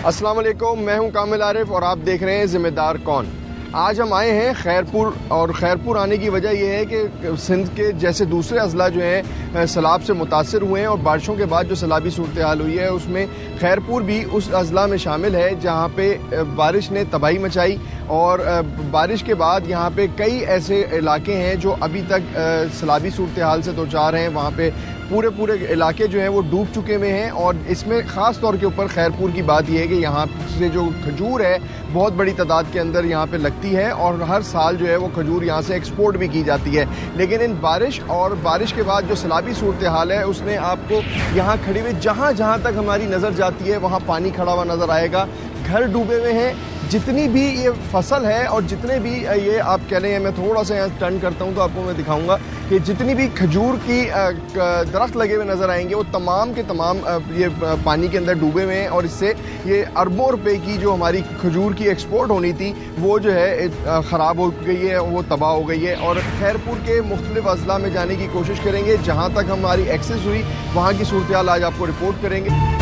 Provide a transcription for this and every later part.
अस्सलाम वालेकुम, मैं हूं कामिल आरिफ और आप देख रहे हैं ज़िम्मेदार कौन। आज हम आए हैं खैरपुर, और खैरपुर आने की वजह यह है कि सिंध के जैसे दूसरे अजला जो हैं सैलाब से मुतासर हुए हैं और बारिशों के बाद जो सैलाबी सूरत हाल हुई है उसमें खैरपुर भी उस अजला में शामिल है जहाँ पे बारिश ने तबाही मचाई। और बारिश के बाद यहाँ पे कई ऐसे इलाके हैं जो अभी तक सैलाबी सूरत हाल से दो चार हैं। वहाँ पे पूरे इलाके जो हैं वो डूब चुके हुए हैं। और इसमें ख़ास तौर के ऊपर खैरपुर की बात यह है कि यहाँ से जो खजूर है बहुत बड़ी तादाद के अंदर यहाँ पे लगती है और हर साल जो है वो खजूर यहाँ से एक्सपोर्ट भी की जाती है। लेकिन इन बारिश के बाद जो सैलाबी सूरत हाल है उसने आपको यहाँ खड़े हुए जहाँ तक हमारी नज़र जाती है वहाँ पानी खड़ा हुआ नज़र आएगा। घर डूबे हुए हैं। जितनी भी ये फसल है और जितने भी ये आप कह रहे हैं, मैं थोड़ा सा यहाँ टर्न करता हूँ तो आपको मैं दिखाऊंगा कि जितनी भी खजूर की दरख्त लगे हुए नज़र आएंगे वो तमाम के तमाम ये पानी के अंदर डूबे हुए हैं। और इससे ये अरबों रुपए की जो हमारी खजूर की एक्सपोर्ट होनी थी वो जो है ख़राब हो गई है, वो तबाह हो गई है। और खैरपुर के मुख्तलिफ अजला में जाने की कोशिश करेंगे, जहाँ तक हमारी एक्सेस हुई वहाँ की सूरत हाल आज आपको रिपोर्ट करेंगे।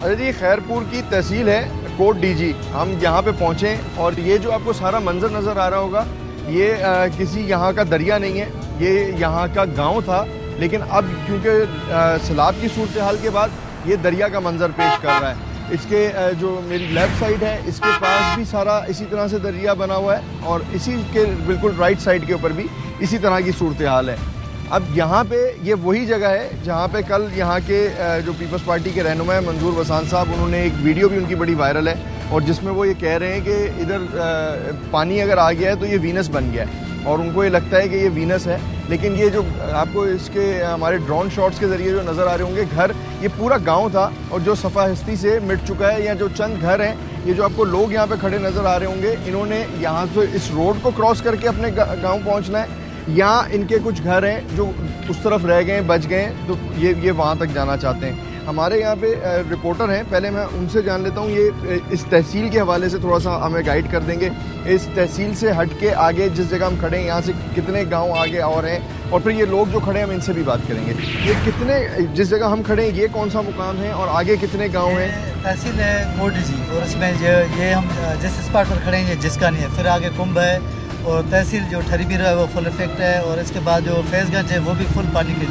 अरे जी, खैरपुर की तहसील है कोट डीजी। हम यहाँ पे पहुँचे और ये जो आपको सारा मंजर नज़र आ रहा होगा ये किसी यहाँ का दरिया नहीं है, ये यहाँ का गांव था। लेकिन अब क्योंकि सैलाब की सूरत हाल के बाद ये दरिया का मंजर पेश कर रहा है। इसके जो मेरी लेफ़्ट साइड है इसके पास भी सारा इसी तरह से दरिया बना हुआ है और इसी के बिल्कुल राइट साइड के ऊपर भी इसी तरह की सूरत हाल है। अब यहाँ पे ये वही जगह है जहाँ पे कल यहाँ के जो पीपल्स पार्टी के रहनुमा मंजूर वसान साहब, उन्होंने एक वीडियो भी उनकी बड़ी वायरल है और जिसमें वो ये कह रहे हैं कि इधर पानी अगर आ गया है तो ये वीनस बन गया है और उनको ये लगता है कि ये वीनस है। लेकिन ये जो आपको इसके हमारे ड्रोन शॉट्स के ज़रिए जो नज़र आ रहे होंगे घर, ये पूरा गाँव था और जो सफ़ा हस्ती से मिट चुका है। या जो चंद घर हैं, ये जो आपको लोग यहाँ पर खड़े नज़र आ रहे होंगे, इन्होंने यहाँ से इस रोड को क्रॉस करके अपने गाँव पहुँचना है या इनके कुछ घर हैं जो उस तरफ रह गए बच गए तो ये वहाँ तक जाना चाहते हैं। हमारे यहाँ पे रिपोर्टर हैं, पहले मैं उनसे जान लेता हूँ ये इस तहसील के हवाले से थोड़ा सा हमें गाइड कर देंगे। इस तहसील से हट के आगे जिस जगह हम खड़े हैं यहाँ से कितने गांव आगे और हैं, और फिर ये लोग जो खड़े हैं हम इनसे भी बात करेंगे। ये कितने, जिस जगह हम खड़े हैं ये कौन सा मुकाम है और आगे कितने गाँव हैं? तहसील है कोट जी और इसमें ये हम जिस स्पॉट पर खड़े हैं ये जिसका नहीं है, फिर आगे कुंभ है और तहसील जो ठरीबीरा है वो फुल इफेक्ट है और इसके बाद जो फैज़गंज है वो भी फुल पानी के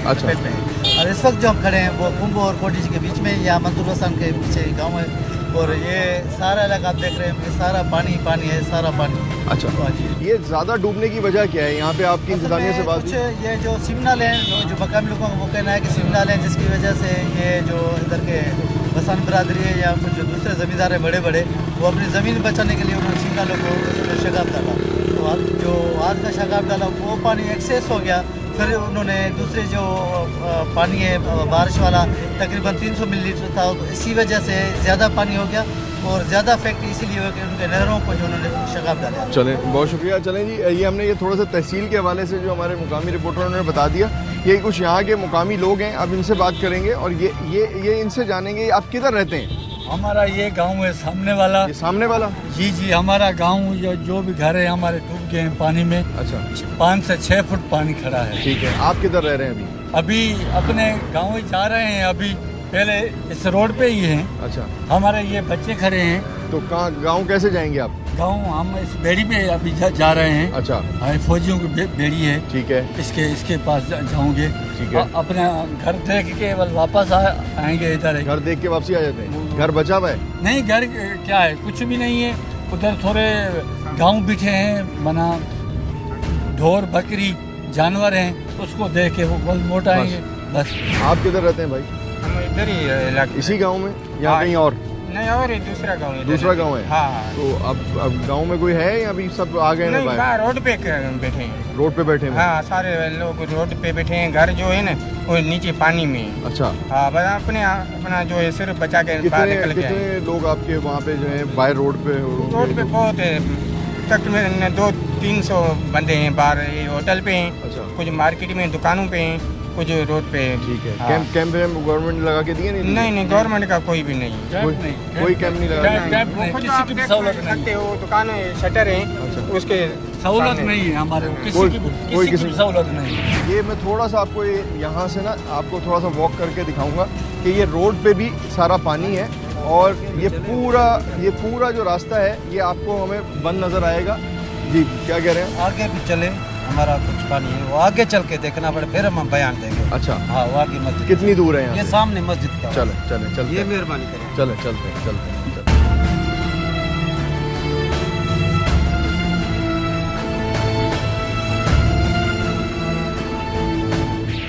अच्छा में है। और इस वक्त जो हम खड़े हैं वो कुंभ और कोटी के बीच में या मंजूर वसान के पीछे गांव है और ये सारा इलाका आप देख रहे हैं, ये सारा पानी है, सारा पानी। अच्छा, ये ज़्यादा डूबने की वजह क्या है? यहाँ पे आपकी इंतजामिया से बात? कुछ ये जो सिमनाल है, जो मकामी लोगों का वो कहना है कि सिमनाल है जिसकी वजह से ये जो इधर के वसान बरादरी है या कुछ दूसरे ज़मींदार है बड़े वो अपनी ज़मीन बचाने के लिए उन्होंने सिमनालों को शगाब डाला। तो जो आज का शगाब डाला वो पानी एक्सेस हो गया। फिर उन्होंने दूसरे जो पानी है बारिश वाला तकरीबन 300 मिलीलीटर था, तो इसी वजह से ज़्यादा पानी हो गया और ज़्यादा फैक्ट्री इसीलिए हो कि उनके नहरों को जो उन्होंने शगाब डाला। चलें, बहुत शुक्रिया। चलें जी, ये हमने ये थोड़ा सा तहसील के हवाले से जो हमारे मुकामी रिपोर्टरों ने बता दिया। ये कुछ यहाँ के मुकामी लोग हैं, अब इनसे बात करेंगे और ये इनसे जानेंगे आप किधर रहते हैं? हमारा ये गांव है सामने वाला। ये सामने वाला? जी, हमारा गांव जो भी घर है हमारे डूब गए हैं पानी में। अच्छा, 5 से 6 फुट पानी खड़ा है। ठीक है, आप किधर रह रहे हैं अभी अपने गांव ही जा रहे हैं, अभी पहले इस रोड पे ही हैं। अच्छा, हमारे ये बच्चे खड़े हैं। तो कहाँ गाँव कैसे जाएंगे आप? गाँव हम इस बेड़ी पे अभी जा रहे हैं। अच्छा, फौजियों की बेड़ी है। ठीक है, इसके पास जाऊंगे। ठीक है, अपना घर देख के वापस आएंगे इधर। घर देख के वापसी आ जाते हैं? घर बचा हुआ है? नहीं, घर क्या है, कुछ भी नहीं है। उधर थोड़े गांव बिठे हैं, मना ढोर बकरी जानवर हैं, उसको देख के वो मोटा आएंगे बस। आप किधर रहते हैं भाई? हम इधर ही इलाके, इसी गांव में या कहीं और? नहीं, और दूसरा गाँव है। दूसरा गाँव है? हाँ। तो अब गाँव में कोई है या अभी सब आ गए? नहीं, रोड पे बैठे हैं। रोड पे बैठे हैं? हाँ, सारे लोग रोड पे बैठे हैं। घर जो है ना वो नीचे पानी में। अच्छा, हाँ, बस अपना जो है सिर्फ बचा के बाहर निकल गया। कितने लोग आपके वहाँ पे जो है बाहर रोड पे? रोड पे बहुत है, तकरीबन 200-300 बंदे हैं बाहर, होटल पे हैं। अच्छा, कुछ मार्केट में दुकानों पे हैं, कुछ रोड पे। ठीक है। कैंप गवर्नमेंट लगा के दिए? नहीं, गवर्नमेंट का कोई भी नहीं, कोई कैंप नहीं लगा। खुद आप देख सकते हो, दुकान है, शटर है, उसके सहूलत नहीं है हमारे को, किसी की भी सहूलत नहीं है। ये मैं थोड़ा सा आपको यहाँ से ना आपको थोड़ा सा वॉक करके दिखाऊंगा कि ये रोड पे भी सारा पानी है और ये पूरा जो रास्ता है ये आपको हमें बंद नज़र आएगा। जी क्या कह रहे हैं? आगे भी चले, हमारा कुछ पानी है वो आगे चल के देखना पड़े, फिर हम बयान देंगे। अच्छा हाँ, वो आगे मस्जिद कितनी दूर है यहाँ? ये सामने मस्जिद का। चले ये मेहरबानी करें। चलते हैं।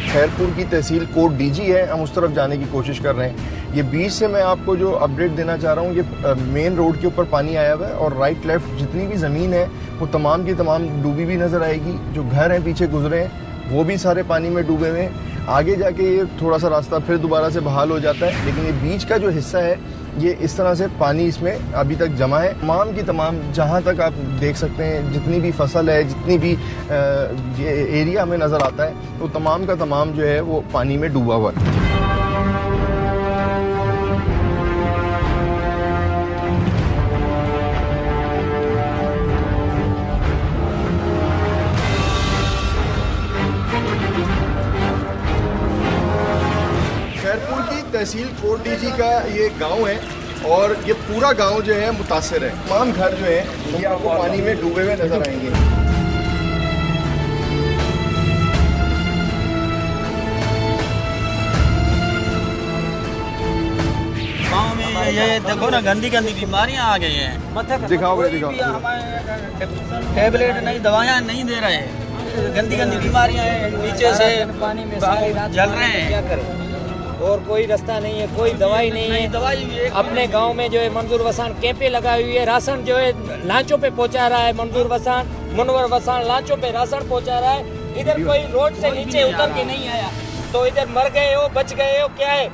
खैरपुर की तहसील कोट डीजी है, हम उस तरफ जाने की कोशिश कर रहे हैं। ये बीच से मैं आपको जो अपडेट देना चाह रहा हूँ, ये मेन रोड के ऊपर पानी आया हुआ है और राइट लेफ्ट जितनी भी ज़मीन है वो तमाम की तमाम डूबी भी नज़र आएगी। जो घर हैं पीछे गुजरे हैं वो भी सारे पानी में डूबे हुए हैं। आगे जाके ये थोड़ा सा रास्ता फिर दोबारा से बहाल हो जाता है, लेकिन ये बीच का जो हिस्सा है ये इस तरह से पानी इसमें अभी तक जमा है। तमाम की तमाम जहाँ तक आप देख सकते हैं जितनी भी फसल है, जितनी भी ये एरिया हमें नज़र आता है, तो तमाम का तमाम जो है वो पानी में डूबा हुआ है। खैरपुर की तहसील कोट डीजी का ये गांव है और ये पूरा गांव जो है मुतासिर है। तमाम घर जो है ये आपको पानी में डूबे हुए नजर आएंगे। गाँव में ये देखो ना, गंदी बीमारियां आ गई हैं। दिखाओ। टेबलेट नहीं, दवाइयाँ नहीं दे रहे, गंदी बीमारियां हैं, नीचे से पानी में जल रहे हैं। क्या करें? और कोई रास्ता नहीं है, कोई दवाई नहीं है। दवाई अपने गांव में जो है मंजूर वसान कैंपें लगाई हुई है, राशन जो है लांचों पे पहुंचा रहा है। मंजूर वसान मुनवर वसान लांचों पे राशन पहुंचा रहा है। इधर कोई रोड से नीचे उतर के नहीं आया, तो इधर मर गए हो, बच गए हो, क्या है?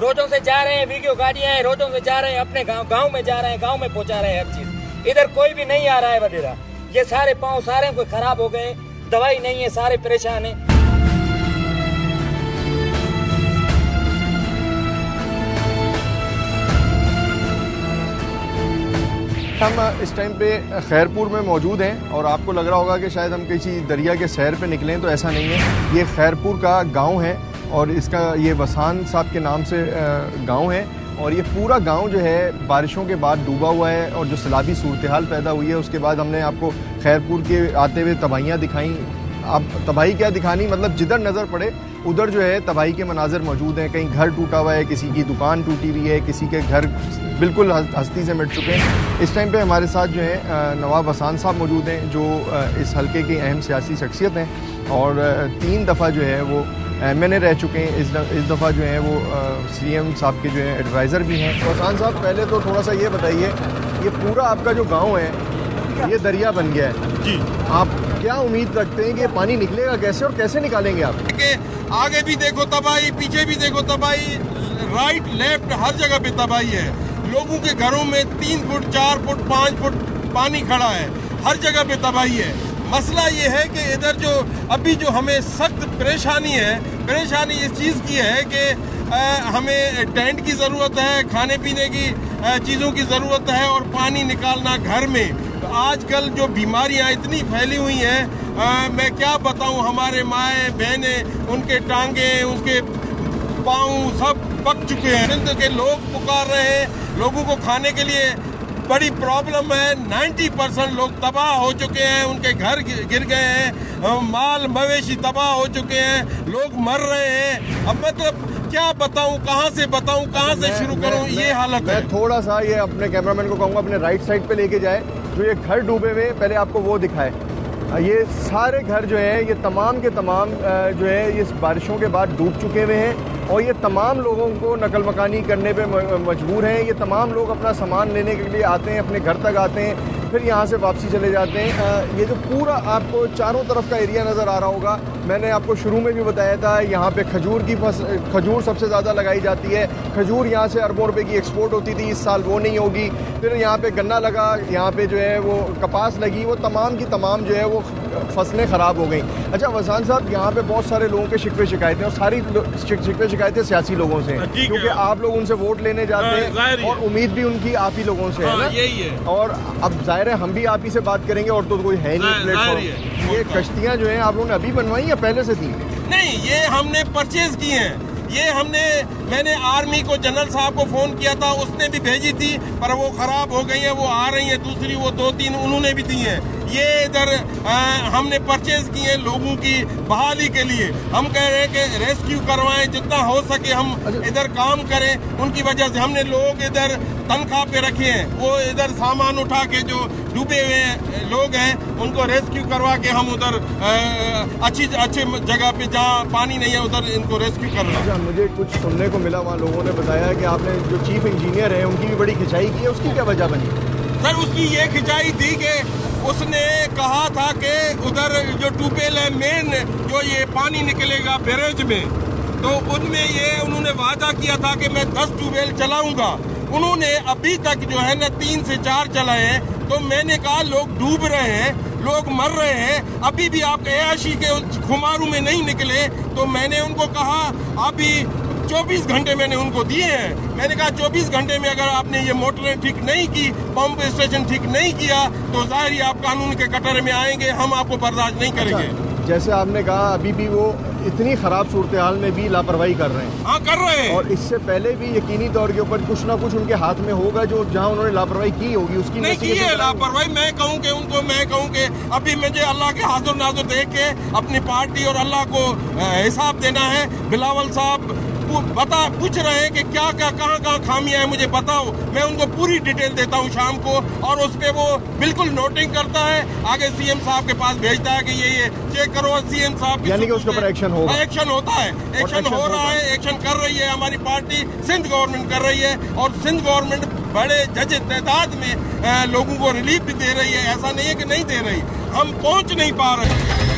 रोडों से जा रहे हैं, वीडियो गाड़ियां हैं, रोडों से जा रहे हैं, अपने गाँव में जा रहे हैं, गाँव में पहुँचा रहे हैं हर चीज। इधर कोई भी नहीं आ रहा है वगैरह। ये सारे पाँव सारे कोई खराब हो गए, दवाई नहीं है, सारे परेशान है। हम इस टाइम पे खैरपुर में मौजूद हैं और आपको लग रहा होगा कि शायद हम किसी दरिया के सैर पे निकलें, तो ऐसा नहीं है। ये खैरपुर का गांव है और इसका ये वसान साहब के नाम से गांव है और ये पूरा गांव जो है बारिशों के बाद डूबा हुआ है और जो सैलाबी सूरत हाल पैदा हुई है उसके बाद हमने आपको खैरपुर के आते हुए तबाहियाँ दिखाई। अब तबाही क्या दिखानी, मतलब जिधर नज़र पड़े उधर जो है तबाही के मनाजिर मौजूद हैं। कहीं घर टूटा हुआ है, किसी की दुकान टूटी हुई है, किसी के घर बिल्कुल हस्ती से मिट चुके हैं। इस टाइम पे हमारे साथ जो है नवाब हसान साहब मौजूद हैं जो इस हल्के के अहम सियासी शख्सियत हैं और 3 दफ़ा जो है वो MNA रह चुके हैं। इस दफ़ा जो है वो CM साहब के जो है एडवाइज़र भी हैं। हसान साहब पहले तो थोड़ा सा ये बताइए, ये पूरा आपका जो गाँव है ये दरिया बन गया है जी, आप क्या उम्मीद रखते हैं कि पानी निकलेगा कैसे और कैसे निकालेंगे आप? आगे भी देखो तबाही, पीछे भी देखो तबाही, राइट लेफ्ट हर जगह पे तबाही है। लोगों के घरों में 3 फुट 4 फुट 5 फुट पानी खड़ा है, हर जगह पे तबाही है। मसला ये है कि इधर जो अभी जो हमें सख्त परेशानी इस चीज़ की है कि हमें टेंट की ज़रूरत है, खाने पीने की चीज़ों की ज़रूरत है और पानी निकालना घर में। तो आजकल जो बीमारियां इतनी फैली हुई हैं, मैं क्या बताऊं, हमारे माएँ बहनें, उनके टांगे, उनके पाँव सब पक चुके हैं। सिंध के लोग पुकार रहे हैं, लोगों को खाने के लिए बड़ी प्रॉब्लम है। 90% लोग तबाह हो चुके हैं, उनके घर गिर गए हैं, माल मवेशी तबाह हो चुके हैं, लोग मर रहे हैं। अब मतलब क्या बताऊं, कहां से बताऊं, कहां से शुरू करूं, ये हालत है। मैं थोड़ा सा ये अपने कैमरामैन को कहूँगा अपने राइट साइड पे लेके जाए, जो ये घर डूबे हुए पहले आपको वो दिखाए। ये सारे घर जो है ये तमाम के तमाम जो है ये बारिशों के बाद डूब चुके हुए हैं और ये तमाम लोगों को नकल मकानी करने पे मजबूर हैं। ये तमाम लोग अपना सामान लेने के लिए आते हैं, अपने घर तक आते हैं, फिर यहाँ से वापसी चले जाते हैं। ये जो पूरा आपको चारों तरफ का एरिया नज़र आ रहा होगा, मैंने आपको शुरू में भी बताया था, यहाँ पे खजूर सबसे ज़्यादा लगाई जाती है। खजूर यहाँ से अरबों रुपए की एक्सपोर्ट होती थी, इस साल वो नहीं होगी। फिर यहाँ पे गन्ना लगा, यहाँ पे जो है वो कपास लगी, वो तमाम की तमाम जो है वो फसलें ख़राब हो गई। अच्छा वसान साहब, यहाँ पे बहुत सारे लोगों के शिकवे शिकायतें, और सारी शिकवे शिकायतें सियासी लोगों से हैं, क्योंकि आप लोग उनसे वोट लेने जाते हैं और उम्मीद भी उनकी आप ही लोगों से है ना, यही है। और अब जाहिर है हम भी आप ही से बात करेंगे, और तो कोई है नहीं प्लेटफॉर्म। ये कश्तियाँ जो हैं आप लोगों ने अभी बनवाई या पहले से थी? नहीं, ये हमने परचेज की हैं। ये मैंने आर्मी को, जनरल साहब को फोन किया था, उसने भी भेजी थी, पर वो खराब हो गई है, वो आ रही है दूसरी, वो 2-3 उन्होंने भी दी हैं। ये इधर हमने परचेज की है लोगों की बहाली के लिए। हम कह रहे हैं कि रेस्क्यू करवाएं, जितना हो सके हम इधर काम करें। उनकी वजह से हमने लोग इधर तनख्वाह पे रखे हैं, वो इधर सामान उठा के जो डूबे हुए लोग हैं उनको रेस्क्यू करवा के हम उधर अच्छी जगह पे जहाँ पानी नहीं है उधर इनको रेस्क्यू करना। अच्छा, मुझे कुछ सुनने को मिला, वहाँ लोगों ने बताया कि आपने जो चीफ इंजीनियर है उनकी भी बड़ी खिंचाई की है, उसकी क्या वजह बनी? सर उसकी ये खिंचाई थी कि उसने कहा था कि उधर जो ट्यूबवेल है मेन, जो ये पानी निकलेगा बैरेज में, तो उनमें ये उन्होंने वादा किया था कि मैं 10 ट्यूबवेल चलाऊंगा। उन्होंने अभी तक जो है ना 3 से 4 चलाए हैं। तो मैंने कहा लोग डूब रहे हैं, लोग मर रहे हैं, अभी भी आप ऐशी के खुमारू में नहीं निकले। तो मैंने उनको कहा अभी 24 घंटे मैंने उनको दिए हैं। मैंने कहा 24 घंटे में अगर आपने ये मोटरें ठीक नहीं की, पंप स्टेशन ठीक नहीं किया, तो जाहिर ही आप कानून के कटरे में आएंगे, हम आपको बर्दाश्त नहीं करेंगे। जैसे आपने कहा अभी भी वो इतनी खराब सूरत हाल में भी लापरवाही कर रहे हैं। हाँ, कर रहे हैं। और इससे पहले भी यकीनी तौर के ऊपर कुछ ना कुछ उनके हाथ में होगा, जो जहाँ उन्होंने लापरवाही की होगी उसकी नहीं की है लापरवाही। मैं कहूँ कि अभी मुझे अल्लाह के हाजिर नाजुर देख के अपनी पार्टी और अल्लाह को हिसाब देना है। बिलावल साहब पूछ रहे हैं कि क्या कहाँ खामियां हैं, मुझे बताओ। मैं उनको पूरी डिटेल देता हूँ शाम को, और उस पे वो बिल्कुल नोटिंग करता है, आगे सीएम साहब के पास भेजता है कि ये चेक करो। सीएम साहब यानी कि उसके ऊपर एक्शन होगा। एक्शन होता है, एक्शन हो रहा है, एक्शन कर रही है हमारी पार्टी, सिंध गवर्नमेंट कर रही है। और सिंध गवर्नमेंट बड़े जज तादाद में लोगों को रिलीफ भी दे रही है। ऐसा नहीं है कि नहीं दे रही, हम पहुँच नहीं पा रहे।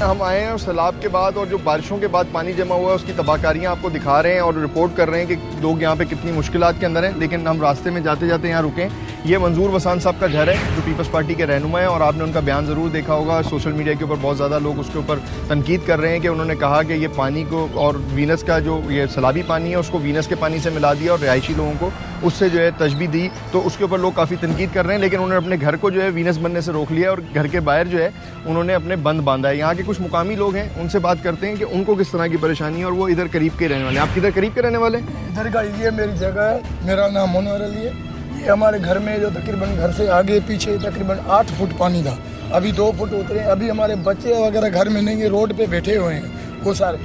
हम आए हैं और सैलाब के बाद और जो बारिशों के बाद पानी जमा हुआ है उसकी तबाहकारियाँ आपको दिखा रहे हैं और रिपोर्ट कर रहे हैं कि लोग यहाँ पे कितनी मुश्किलात के अंदर हैं। लेकिन हम रास्ते में जाते जाते यहाँ रुके। ये मंजूर वसान साहब का घर है जो पीपल्स पार्टी के रहनुमा है, और आपने उनका बयान ज़रूर देखा होगा। सोशल मीडिया के ऊपर बहुत ज़्यादा लोग उसके ऊपर तनकीद कर रहे हैं कि उन्होंने कहा कि ये पानी को और वीनस का जो ये सैलाबी पानी है उसको वीनस के पानी से मिला दिया और रिहायशी लोगों को उससे जो है तशबीह दी। तो उसके ऊपर लोग काफ़ी तनकीद कर रहे हैं। लेकिन उन्होंने अपने घर को जो है वीनस बनने से रोक लिया और घर के बाहर जो है उन्होंने अपने बंद बांधा है। यहाँ के कुछ मुकामी लोग हैं, उनसे बात करते हैं कि उनको किस तरह की परेशानी है, और वो इधर करीब के रहने वाले हैं। आप किधर करीब के रहने वाले? इधर का ये मेरी जगह है, मेरा नाम मनोहर अली है। ये हमारे घर में जो तकरीबन घर से आगे पीछे तकरीबन 8 फुट पानी था, अभी 2 फुट उतरे। अभी हमारे बच्चे वगैरह घर में नहीं है, रोड पे बैठे हुए हैं वो सारे।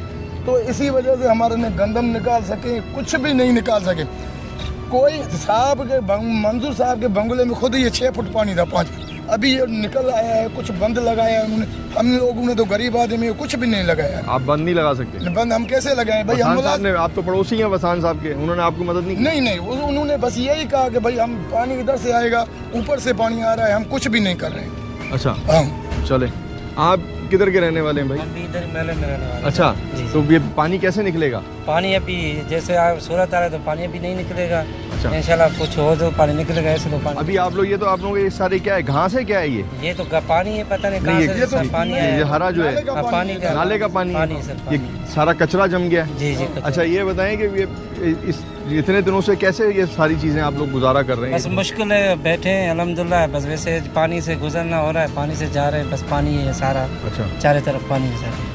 तो इसी वजह से हमारे ने गंदम निकाल सके, कुछ भी नहीं निकाल सके। कोई साहब के मंजूर साहब के बंगले में खुद ये 6 फुट पानी था, 5 फुट अभी ये निकल आया है। कुछ बंद लगाया है उन्होंने, हम लोगों ने तो गरीब आदमी है, कुछ भी नहीं लगाया है। आप बंद नहीं लगा सकते? बंद हम कैसे लगाए भाई? हम आप तो पड़ोसी हैं वसान साहब के, उन्होंने आपको मदद नहीं? नहीं, उन्होंने बस यही कहा कि भाई हम पानी इधर से आएगा, ऊपर से पानी आ रहा है, हम कुछ भी नहीं कर रहे हैं। अच्छा हाँ, चले। आप किधर के रहने वाले हैं भाई? हम भी इधर मेले में रहने वाले। अच्छा, तो ये पानी कैसे निकलेगा? पानी अभी जैसे सूरत आ रहा है तो पानी अभी नहीं निकलेगा। अच्छा, इंशाल्लाह कुछ हो तो पानी निकलेगा, ऐसे तो पानी। अभी आप लोग ये तो आप लोग ये सारे क्या है, घास है क्या है? ये तो पानी है, पता नहीं कहाँ से ये तो पानी है। ये हरा जो है पानी का, नाले का पानी, ये सारा कचरा जम गया। जी। अच्छा, ये बताएं कि ये इतने दिनों से कैसे ये सारी चीजें आप लोग गुजारा कर रहे हैं? बस मुश्किल है, बैठे हैं अल्हम्दुलिल्लाह। बस वैसे पानी से गुजरना हो रहा है, पानी से जा रहे हैं, बस पानी है सारा। अच्छा, चारों तरफ पानी है सारा।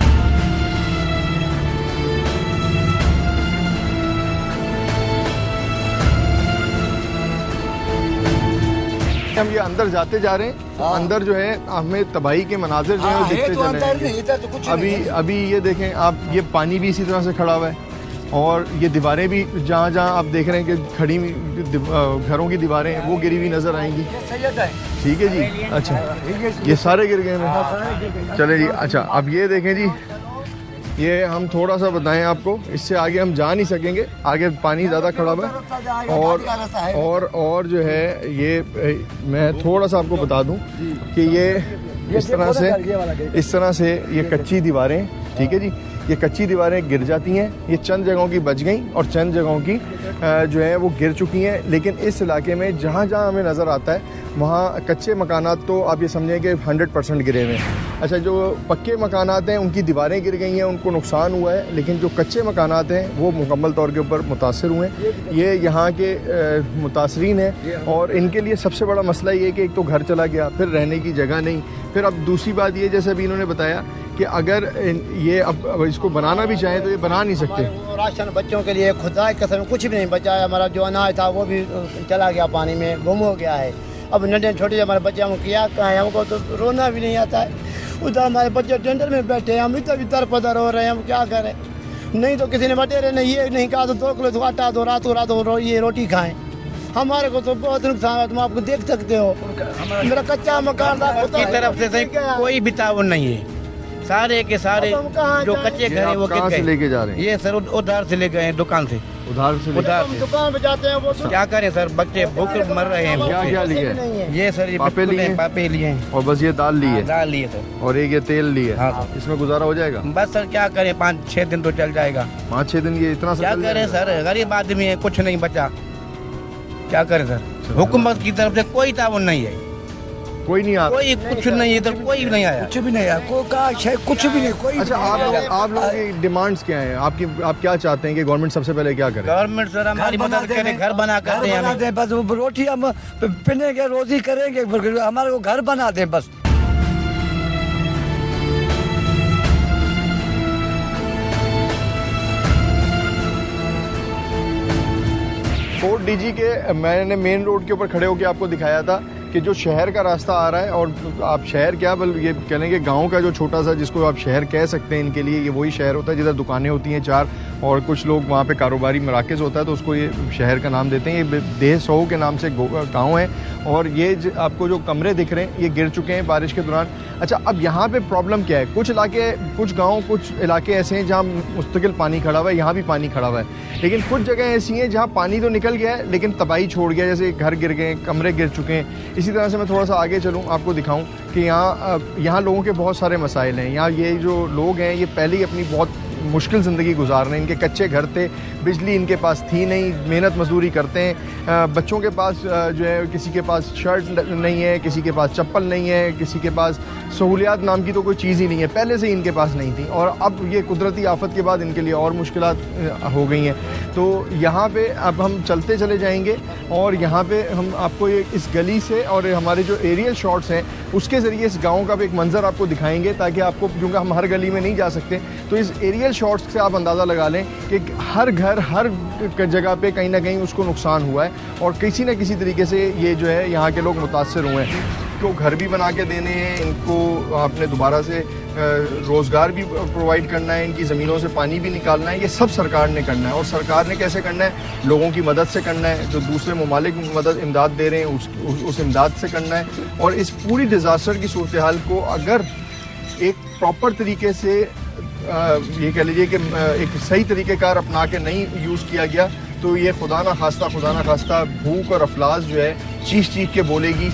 हम ये अंदर जाते जा रहे हैं। अंदर जो है हमें तबाही के मनाजिर जो है दिखते चले हैं। अभी ये देखें आप, ये पानी भी इसी तरह से खड़ा हुआ है, और ये दीवारें भी जहाँ आप देख रहे हैं कि खड़ी हुई घरों की दीवारें वो गिरी हुई नजर आएंगी। ठीक है जी। अच्छा, ये सारे गिर गए हैं। चले जी। अच्छा, अब ये देखें जी, ये हम थोड़ा सा बताएं आपको, इससे आगे हम जा नहीं सकेंगे, आगे पानी ज़्यादा खड़ा हुआ है। और जो है ये मैं थोड़ा सा आपको बता दूं कि इस तरह से ये कच्ची दीवारें, ठीक है जी, ये कच्ची दीवारें गिर जाती हैं। ये चंद जगहों की बच गई और चंद जगहों की जो है वो गिर चुकी हैं। लेकिन इस इलाके में जहाँ जहाँ हमें नज़र आता है वहाँ कच्चे मकानात तो आप ये समझें कि 100% गिरे हुए हैं। अच्छा, जो पक्के मकानात हैं उनकी दीवारें गिर गई हैं, उनको नुकसान हुआ है, लेकिन जो कच्चे मकानात हैं वो मुकम्मल तौर के ऊपर मुतासर हुए हैं। ये यहाँ के मुतासरीन हैं और इनके लिए सबसे बड़ा मसला ये है कि एक तो घर चला गया, फिर रहने की जगह नहीं, फिर अब दूसरी बात ये, जैसे अभी इन्होंने बताया कि अगर ये अब इसको बनाना भी चाहें तो ये बना नहीं सकते। राशन बच्चों के लिए खुदा की कसम कुछ भी नहीं बचा है। हमारा जो अनाज था वो भी चला गया, पानी में गुम हो गया है। अब नन्हे छोटे हमारे बच्चे हम क्या कहें, हमको तो रोना भी नहीं आता है। उधर हमारे बच्चे टेंडर में बैठे हैं, हम इधर तरपदर हो रहे हैं, हम क्या करें। नहीं तो किसी ने बटेरे नहीं, ये नहीं कहा तो 2 किलो आटा दो, रातों ये रोटी खाएं। हमारे को तो बहुत नुकसान है, तुम आपको देख सकते हो। मेरा कच्चा मकान था, की तरफ से कोई भी ताउन नहीं है। सारे के सारे जो कच्चे घर है वो कहाँ से लेके जा रहे हैं? ये सर उधार से ले गए हैं, दुकान से उधार से दुकान पे जाते हैं। वो क्या करें सर, बच्चे भूख मर रहे हैं। क्या लिए? ये सर ये पापे लिए हैं और बस ये दाल ली है, दाल लिए सर, और एक ये तेल लिए। हाँ, इसमें गुजारा हो जाएगा? बस सर क्या करें, 5-6 दिन तो चल जाएगा। 5-6 दिन ये इतना क्या करें सर, गरीब आदमी है, कुछ नहीं बचा, क्या करें सर। हुकूमत की तरफ से कोई ताउन नहीं है, कोई नहीं आता, कोई कुछ नहीं, इधर कोई भी नहीं आया, कुछ भी नहीं आया, कुछ भी नहीं, कोई। अच्छा, आप लोगों की डिमांड्स क्या हैं? आप क्या चाहते हैं कि गवर्नमेंट सबसे पहले क्या करे? गवर्नमेंट सर हमारी मदद करे, घर बना कर दे, बस रोटी हम पिनेंगे, रोजी करेंगे, हमारे को घर बना दे बस। कोट डीजी के मैंने मेन रोड के ऊपर खड़े होकर आपको दिखाया था कि जो शहर का रास्ता आ रहा है, और आप शहर क्या ये कह लेंगे, गांव का जो छोटा सा जिसको आप शहर कह सकते हैं इनके लिए, ये वही शहर होता है जिधर दुकानें होती हैं 4 और कुछ लोग वहाँ पे कारोबारी मराकज़ होता है, तो उसको ये शहर का नाम देते हैं। ये देह सौ के नाम से गाँव है और ये आपको जो कमरे दिख रहे हैं ये गिर चुके हैं बारिश के दौरान। अच्छा, अब यहाँ पे प्रॉब्लम क्या है? कुछ इलाके, कुछ गाँव, कुछ इलाके ऐसे हैं जहाँ मुस्तकिल पानी खड़ा हुआ है, यहाँ भी पानी खड़ा हुआ है, लेकिन कुछ जगह ऐसी हैं जहाँ पानी तो निकल गया है लेकिन तबाही छोड़ गया, जैसे घर गिर गए, कमरे गिर चुके हैं। इसी तरह से मैं थोड़ा सा आगे चलूँ, आपको दिखाऊँ कि यहाँ लोगों के बहुत सारे मसाइल हैं। यहाँ ये जो लोग हैं ये पहले ही अपनी बहुत मुश्किल ज़िंदगी गुजार रहे हैं। इनके कच्चे घर थे, बिजली इनके पास थी नहीं, मेहनत मजदूरी करते हैं। बच्चों के पास जो है, किसी के पास शर्ट नहीं है, किसी के पास चप्पल नहीं है, किसी के पास सहूलियात नाम की तो कोई चीज़ ही नहीं है, पहले से ही इनके पास नहीं थी, और अब ये कुदरती आफत के बाद इनके लिए और मुश्किलात हो गई हैं। तो यहाँ पे अब हम चलते चले जाएंगे और यहाँ पे हम आपको ये इस गली से और हमारे जो एरियल शॉट्स हैं उसके ज़रिए इस गाँव का भी एक मंज़र आपको दिखाएंगे, ताकि आपको, क्योंकि हम हर गली में नहीं जा सकते, तो इस एरियल शॉट्स से आप अंदाज़ा लगा लें कि हर घर, हर जगह पे कहीं ना कहीं उसको नुकसान हुआ है और किसी न किसी तरीके से ये जो है यहाँ के लोग मुतासर हुए हैं। इनको घर भी बना के देने हैं, इनको आपने दोबारा से रोज़गार भी प्रोवाइड करना है, इनकी ज़मीनों से पानी भी निकालना है, ये सब सरकार ने करना है। और सरकार ने कैसे करना है? लोगों की मदद से करना है, जो दूसरे ममालिक मदद इमदाद दे रहे हैं उस इमदाद से करना है। और इस पूरी डिज़ास्टर की सूरत हाल को अगर एक प्रॉपर तरीके से ये कह लीजिए कि एक सही तरीक़ेकार अपना के नहीं यूज़ किया गया तो ये खुदा ना खास्ता भूख और अफलास जो है चीख चीख के बोलेगी।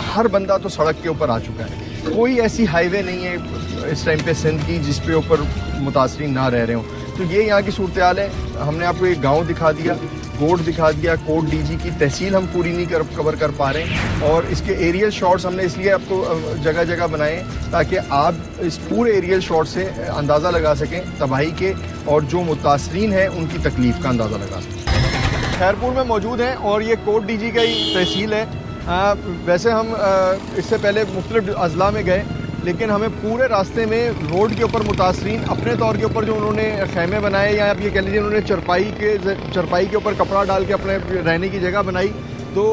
हर बंदा तो सड़क के ऊपर आ चुका है, कोई ऐसी हाईवे नहीं है इस टाइम पे सिंध की जिस पे ऊपर मुतासरीन ना रह रहे हों। तो ये यहाँ की सूरत हाल है। हमने आपको एक गाँव दिखा दिया, कोट दिखा दिया, कोट डीजी की तहसील हम पूरी नहीं कवर कर पा रहे हैं, और इसके एरियल शॉट्स हमने इसलिए आपको जगह जगह बनाए ताकि आप इस पूरे एरियल शॉट से अंदाज़ा लगा सकें तबाही के, और जो मुतासरीन हैं उनकी तकलीफ़ का अंदाज़ा लगा सकें। खैरपुर में मौजूद हैं और ये कोट डीजी का ही तहसील है। वैसे हम इससे पहले मुख्तलिफ अजला में गए, लेकिन हमें पूरे रास्ते में रोड के ऊपर मुतासरीन अपने तौर के ऊपर जो उन्होंने खैमे बनाए, या आप ये कह लीजिए उन्होंने चरपाई के ऊपर कपड़ा डाल के अपने रहने की जगह बनाई, तो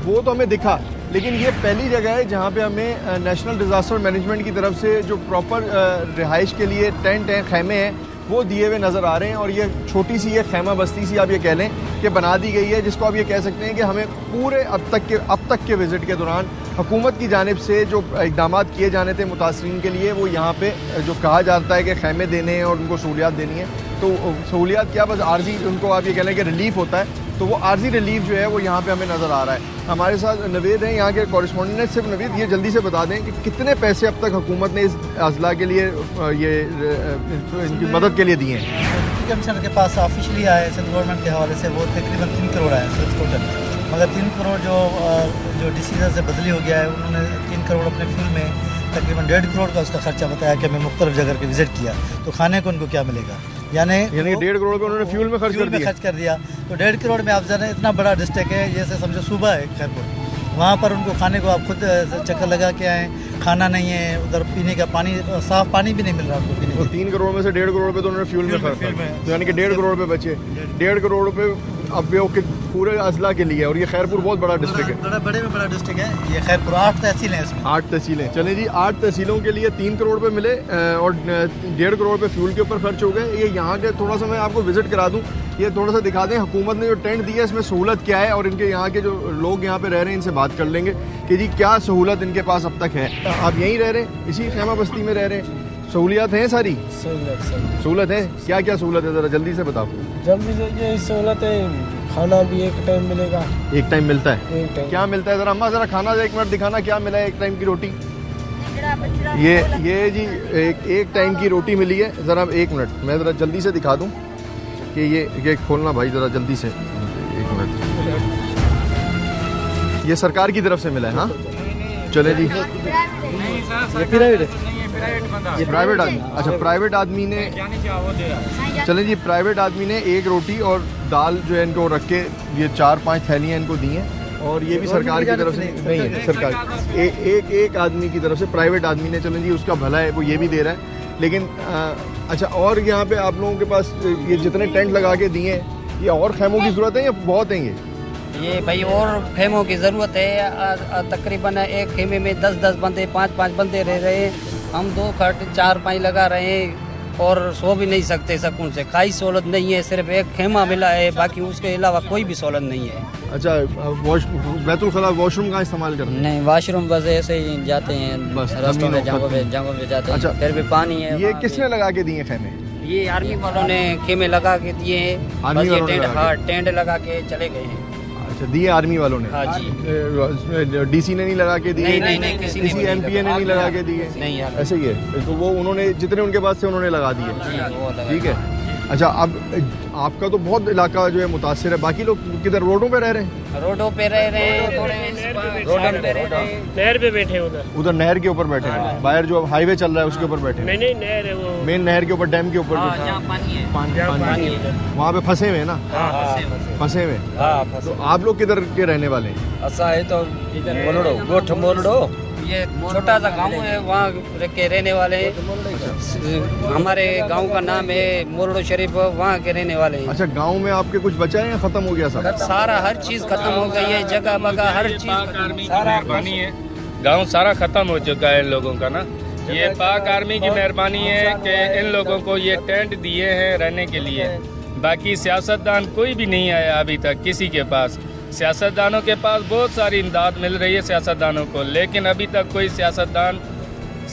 वो तो हमें दिखा। लेकिन ये पहली जगह है जहाँ पे हमें नेशनल डिज़ास्टर मैनेजमेंट की तरफ से जो प्रॉपर रिहाइश के लिए टेंट हैं, खैमे हैं, वो दिए हुए नज़र आ रहे हैं। और ये छोटी सी ये खैमा बस्ती सी आप ये कह लें कि बना दी गई है, जिसको आप ये कह सकते हैं कि हमें पूरे अब तक के विज़िट के दौरान हुकूमत की जानिब से जो इक़दाम किए जाने थे मुतासरीन के लिए, वो यहाँ पे जो कहा जाता है कि खैमे देने हैं और उनको सहूलियात देनी है, तो सहूलियात क्या, बस आर्जी उनको आप ये कह लें कि रिलीफ होता है, तो वो आर्जी रिलीफ जो है वो यहाँ पे हमें नज़र आ रहा है। हमारे साथ नवीद हैं यहाँ के कॉरेस्पॉन्डेंट। सिर्फ नवीद ये जल्दी से बता दें कि कितने पैसे अब तक हुकूमत ने इस अजला के लिए ये इनकी मदद के लिए दिए हैं? कमिश्नर के पास ऑफिशियली आए सेंट्रल गवर्नमेंट के हवाले से वो तकरीबन 3 करोड़ आए सिर्फ टोटल, मगर 3 करोड़ जो डिसीजन से बदली हो गया है, उन्होंने 3 करोड़ अपने फ्यूल में तकरीबन 1.5 करोड़ का उसका खर्चा बताया कि मैं मुख्तलिफ जगह के विजिट किया, तो खाने को उनको क्या मिलेगा, यानी 1.5 करोड़ का उन्होंने फ्यूल में खर्च कर दिया। तो 1.5 करोड़ में आप जाने इतना बड़ा डिस्ट्रिक्ट है, जैसे समझो सूबा है खैरपुर, वहाँ पर उनको खाने को आप खुद चक्कर लगा के आए, खाना नहीं है, उधर पीने का पानी, साफ पानी भी नहीं मिल रहा उनको पीने को। 3 करोड़ में से 1.5 करोड़ रुपए तो उन्होंने फ्यूल में खर्च किया, तो यानी कि 1.5 करोड़ रुपए बचे। 1.5 करोड़ रुपए अब वो पूरे अजला के लिए, और ये खैरपुर बहुत बड़ा डिस्ट्रिक्ट है, बड़े में बड़ा डिस्ट्रिक्ट है ये खैरपुर। 8 तहसीलें हैं इसमें, 8 तहसीलें। चलें जी, 8 तहसीलों के लिए 3 करोड़ रुपए मिले और 1.5 करोड़ रुपए फ्यूल के ऊपर खर्च हो गए। ये यहाँ के थोड़ा सा मैं आपको विजिट करा दूँ, ये थोड़ा सा दिखा दें हुकूमत ने जो टेंट दिया है इसमें सहूलत क्या है, और इनके यहाँ के जो लोग यहाँ पे रह रहे हैं इनसे बात कर लेंगे कि जी क्या सहूलत इनके पास अब तक है। आप यहीं रह रहे हैं, इसी खेमा बस्ती में रह रहे हैं, सहूलियात हैं सारी? सहूलत है, क्या क्या सहूलत है, ज़रा जल्दी से बताओ। जल्दी से ये सहूलत है, खाना भी एक टाइम मिलेगा। एक टाइम मिलता है? एक टाइम। क्या मिलता है ज़रा अम्मा, ज़रा खाना 1 मिनट दिखाना, क्या मिला है? एक टाइम की रोटी, ये जी एक टाइम की रोटी मिली है। ज़रा 1 मिनट मैं ज़रा जल्दी से दिखा दूँ कि ये खोलना भाई ज़रा जल्दी से, 1 मिनट। ये सरकार की तरफ से मिला है? हाँ चले जी, ये प्राइवेट आदमी, अच्छा प्राइवेट आदमी ने, चलें जी, प्राइवेट आदमी ने 1 रोटी और दाल जो है इनको रख के ये 4-5 थैलियाँ इनको दी हैं, और ये भी सरकार की तरफ से नहीं है, सरकार एक आदमी की तरफ से, प्राइवेट आदमी ने, चलें जी उसका भला है, वो ये भी दे रहा है। लेकिन अच्छा, और यहाँ पे आप लोगों के पास ये जितने टेंट लगा के दिए हैं, ये और खेमों की ज़रूरत है या बहुत हैं? ये भाई और खेमों की ज़रूरत है, तकरीबन एक खेमे में 10-10 बंदे, 5-5 बंदे रह रहे हैं। हम 2 खट 4-5 लगा रहे हैं और सो भी नहीं सकते सुकून से, कोई सहूलत नहीं है, सिर्फ एक खेमा मिला है, बाकी उसके अलावा कोई भी सहूलत नहीं है। अच्छा, बैतुल खला वॉशरूम का इस्तेमाल करते हैं? नहीं, वॉशरूम बस ऐसे ही जाते हैं, बस रास्तों में जगहों पे जाते हैं। अच्छा, फिर भी पानी है। ये किसने लगा के दिए खेमे? ये आर्मी वालों ने खेमे लगा के दिए हैं, टेंट लगा के चले गए हैं। अच्छा, दिए आर्मी वालों ने? हाँ जी। डीसी ने नहीं लगा के दिए? नहीं, किसी एमपीए ने नहीं लगा के दिए? नहीं यार, ऐसे ही है, तो वो उन्होंने जितने उनके पास थे उन्होंने लगा दिए, ठीक है। अच्छा, अब आपका तो बहुत इलाका जो है मुतासिर है, बाकी लोग किधर रोडों पे रह रहे हैं? रोडों पे रह रहे हैं, थोड़े नहर पे बैठे, उधर नहर के ऊपर बैठे हैं, बाहर जो अब हाईवे चल रहा है उसके ऊपर बैठे? नहीं, नहर है वो, मेन नहर के ऊपर, डैम के ऊपर पानी है, पानी वहाँ पे फंसे हुए हैं ना? फंसे हुए। तो आप लोग किधर के रहने वाले हैं? ऐसा है तो मोलड़ो, ये छोटा सा गांव है, वहाँ के रहने वाले हैं। हमारे गांव का नाम है मोलड़ो शरीफ, वहाँ के रहने वाले हैं। अच्छा, गांव में आपके कुछ बचा है या खत्म हो गया सब? सारा हर चीज खत्म हो गई है, जगह बगा हर चीज, सारा मेहरबानी है, गांव सारा खत्म हो चुका है इन लोगों का ना। ये पाक आर्मी की मेहरबानी है कि इन लोगों को ये टेंट दिए हैं रहने के लिए, बाकी सियासतदान कोई भी नहीं आया अभी तक किसी के पास। सियासतदानों के पास बहुत सारी इमदाद मिल रही है सियासतदानों को, लेकिन अभी तक कोई सियासतदान,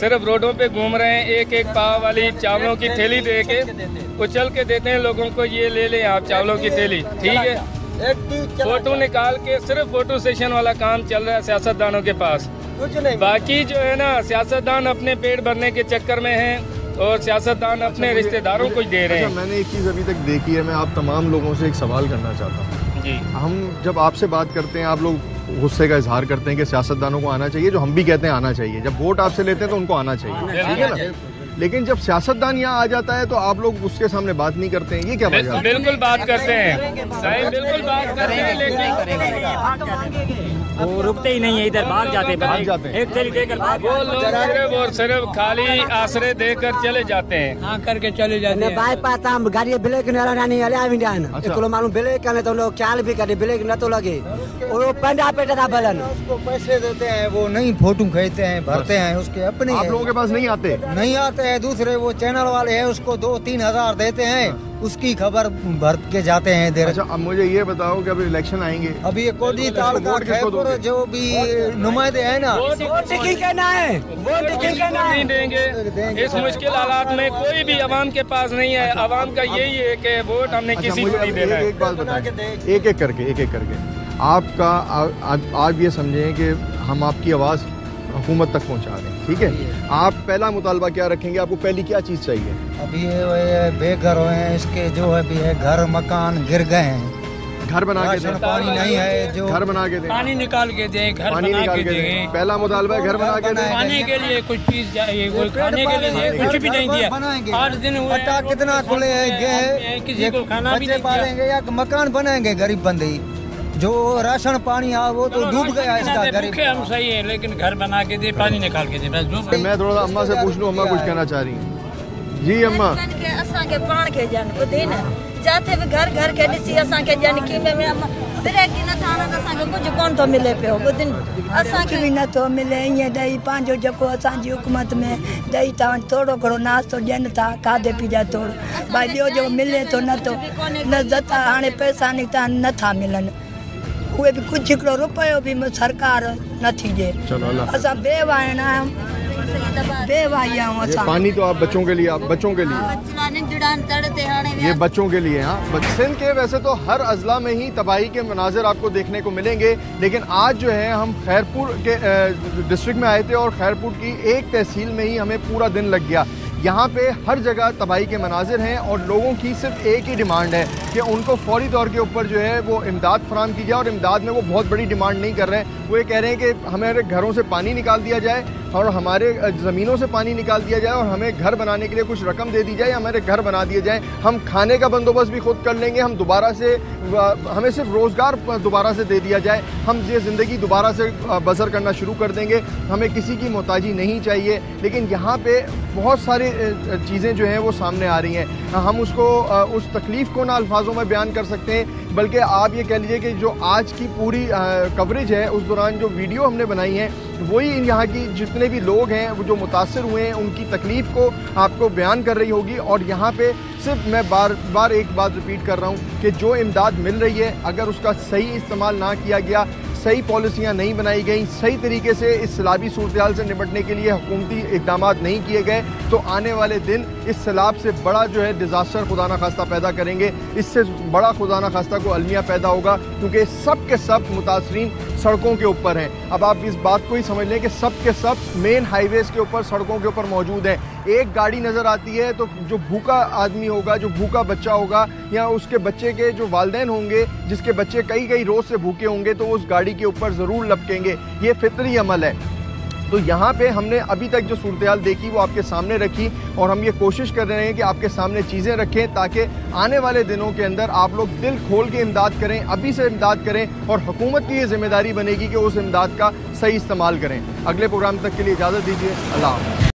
सिर्फ रोडों पे घूम रहे हैं, एक पाव वाली चावलों की थैली दे के उछल के देते हैं लोगों को, ये ले लें आप चावलों की थैली, ठीक है। फोटो निकाल के सिर्फ फोटो सेशन वाला काम चल रहा है सियासतदानों के पास। बाकी जो है ना, सियासतदान अपने पेट भरने के चक्कर में हैं और सियासतदान अपने रिश्तेदारों को ही दे रहे हैं। मैंने एक चीज़ अभी तक देखी है, मैं आप तमाम लोगों से एक सवाल करना चाहता हूँ जी। हम जब आपसे बात करते हैं, आप लोग गुस्से का इजहार करते हैं कि सियासतदानों को आना चाहिए, जो हम भी कहते हैं आना चाहिए। जब वोट आपसे लेते हैं तो उनको आना चाहिए, ठीक है ना। लेकिन जब सियासतदान यहाँ आ जाता है तो आप लोग उसके सामने बात नहीं करते हैं, ये क्या वजह है? बिल्कुल बात करते हैं, बिल्कुल बात करते हैं, लेकिन वो रुकते ही नहीं है, इधर भाग जाते हैं, एक थैली देकर वो लोग सिर्फ और सिर्फ खाली आसरे देकर चले जाते हैं, हाँ करके चले जाते हैं। बाईपास हम गाड़ी ब्रेक मालूम ब्रेक करने तो लोग ख्याल भी करे, ब्रेक न तो लगे, वो पंडा पे बलन उसको पैसे देते हैं, वो नहीं फोटो खरीदते हैं, भरते हैं, उसके अपने आप लोगों के पास नहीं आते? नहीं आते हैं, दूसरे वो चैनल वाले हैं उसको 2-3 हज़ार देते हैं, उसकी खबर भर के जाते हैं इधर। अच्छा, अब मुझे ये बताओ कि अभी इलेक्शन आएंगे, अभी ये कोडी ताल का खैरपुर जो भी नुमाइंदे है ना, वोट नहीं देंगे। इस मुश्किल हालात में कोई भी आवाम के पास नहीं है। आवाम का यही है कि वोट हमने किसी को नहीं देना है। एक बात बताएं, एक एक करके आपका आप ये समझें कि हम आपकी आवाज़ हुकूमत तक पहुंचा रहे हैं, ठीक है। आप पहला मुतालबा क्या रखेंगे, आपको पहली क्या चीज़ चाहिए? अभी ये बेघर हुए हैं, इसके जो है भी है घर मकान गिर गए हैं, घर बना के दें, पानी नहीं है, जो घर बना के दें, पानी निकाल के दें, घर पानी बना निकाल के दें। पहला मुतालबा है घर बना के दें। खाने के लिए कुछ चीज चाहिए, कोई खाने के लिए कुछ भी नहीं दिया। 8 दिन हुए, पट्टा कितना खुले है, किसी को खाना भी नहीं पालेंगे या मकान बनाएंगे गरीब बंदे। जो राशन पानी आ वो तो डूब गया इसका गरीब। हम सही है, लेकिन घर बना के दे, पानी निकाल के दे। मैं थोड़ा सा अम्मा से पूछ लूँ, अम्मा कुछ कहना चाह रही हैं? जी अम्मा। जाते भी घर घर के ॾिसी असांखे ॼण की में ब्रेक न था न असांखे कुझु कोन थो मिले पियो। ॿुधिन असांखे बि नथो मिले ईअं ॾेई पंहिंजो जेको असांजी हुकूमत में ॾेई था थोरो घणो नाश्तो ॾियनि था, खाधे पीते थोरो भाई ॿियो जो मिले थो नथो न जता हाणे पैसा निकिता नथा मिलनि, उहे बि कुझु हिकिड़ो रुपयो बि सरकार नथी ॾे। असां बेवाहिन आहियूं, बेवाही आहियूं असां। पानी तो आप बच्चों के लिए, आप बच्चों के लिए, ये बच्चों के लिए। हाँ, सिंध के वैसे तो हर अजला में ही तबाही के मनाजिर आपको देखने को मिलेंगे, लेकिन आज जो है हम खैरपुर के डिस्ट्रिक्ट में आए थे और खैरपुर की एक तहसील में ही हमें पूरा दिन लग गया। यहाँ पे हर जगह तबाही के मनाजिर हैं और लोगों की सिर्फ एक ही डिमांड है कि उनको फौरी तौर के ऊपर जो है वो इमदाद फराहम की जाए। और इमदाद में वो बहुत बड़ी डिमांड नहीं कर रहे हैं, वो ये कह रहे हैं कि हमारे घरों से पानी निकाल दिया जाए और हमारे ज़मीनों से पानी निकाल दिया जाए और हमें घर बनाने के लिए कुछ रकम दे दी जाए, हमारे घर बना दिए जाए, हम खाने का बंदोबस्त भी खुद कर लेंगे, हम दोबारा से हमें सिर्फ रोज़गार दोबारा से दे दिया जाए, हम ये ज़िंदगी दोबारा से बसर करना शुरू कर देंगे, हमें किसी की मोहताजी नहीं चाहिए। लेकिन यहाँ पे बहुत सारी चीज़ें जो हैं वो सामने आ रही हैं। हम उसको उस तकलीफ़ को ना अल्फाजों में बयान कर सकते हैं, बल्कि आप ये कह लीजिए कि जो आज की पूरी कवरेज है उस दौरान जो वीडियो हमने बनाई है वही यहाँ की जितने भी लोग हैं वो जो मुतासर हुए हैं उनकी तकलीफ़ को आपको बयान कर रही होगी। और यहाँ पे सिर्फ मैं बार बार एक बात रिपीट कर रहा हूँ कि जो इमदाद मिल रही है अगर उसका सही इस्तेमाल ना किया गया, सही पॉलिसियाँ नहीं बनाई गई, सही तरीके से इस सैलाबी सूरत से निपटने के लिए हुकूमती इक़दाम नहीं किए गए, तो आने वाले दिन इस सैलाब से बड़ा जो है डिज़ास्टर खुदा न खास्ता पैदा करेंगे। इससे बड़ा खुदा न खास्ता को अलमिया पैदा होगा, क्योंकि सब के सब मुतासरीन सड़कों के ऊपर हैं। अब आप इस बात को ही समझ लें कि सब के सब मेन हाईवेज़ के ऊपर, सड़कों के ऊपर मौजूद हैं। एक गाड़ी नज़र आती है तो जो भूखा आदमी होगा, जो भूखा बच्चा होगा या उसके बच्चे के जो वालिदैन होंगे जिसके बच्चे कई रोज़ से भूखे होंगे, तो उस गाड़ी के ऊपर ज़रूर लपकेंगे। ये फितरी अमल है। तो यहाँ पे हमने अभी तक जो सूरत देखी वो आपके सामने रखी और हम ये कोशिश कर रहे हैं कि आपके सामने चीज़ें रखें ताकि आने वाले दिनों के अंदर आप लोग दिल खोल के इमदाद करें, अभी से इमदाद करें और हुकूमत की ये जिम्मेदारी बनेगी कि उस इमदाद का सही इस्तेमाल करें। अगले प्रोग्राम तक के लिए इजाज़त दीजिए। अल्लाह हाफ़िज़।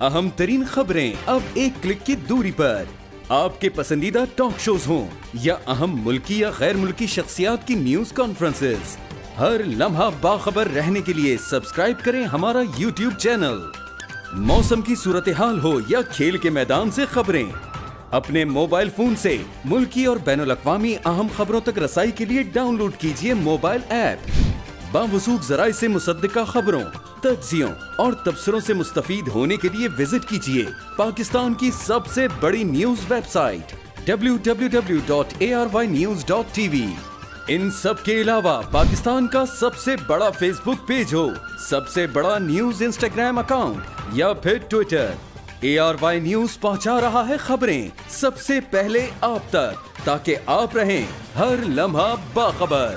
अहम तरीन खबरें अब एक क्लिक की दूरी पर। आपके पसंदीदा टॉक शोज हों या अहम मुल्की या गैर मुल्की शख्सियात की न्यूज कॉन्फ्रेंसेस, हर लम्हा बाखबर रहने के लिए सब्सक्राइब करें हमारा YouTube चैनल। मौसम की सूरत हाल हो या खेल के मैदान से खबरें, अपने मोबाइल फोन से मुल्की और बैनुल-अक़वामी अहम खबरों तक रसाई के लिए डाउनलोड कीजिए मोबाइल ऐप। बावसूख ज़राए से मुसद्दिका खबरों, तज्ज़ियों और तबसरों से मुस्तफ़ीद होने के लिए विजिट कीजिए पाकिस्तान की सबसे बड़ी न्यूज वेबसाइट www.arYnews.tv। इन सब के अलावा पाकिस्तान का सबसे बड़ा फेसबुक पेज हो, सबसे बड़ा न्यूज इंस्टाग्राम अकाउंट या फिर ट्विटर, ARY न्यूज पहुंचा रहा है खबरें सबसे पहले आप तक, ताकि आप रहें हर लम्हा बाखबर।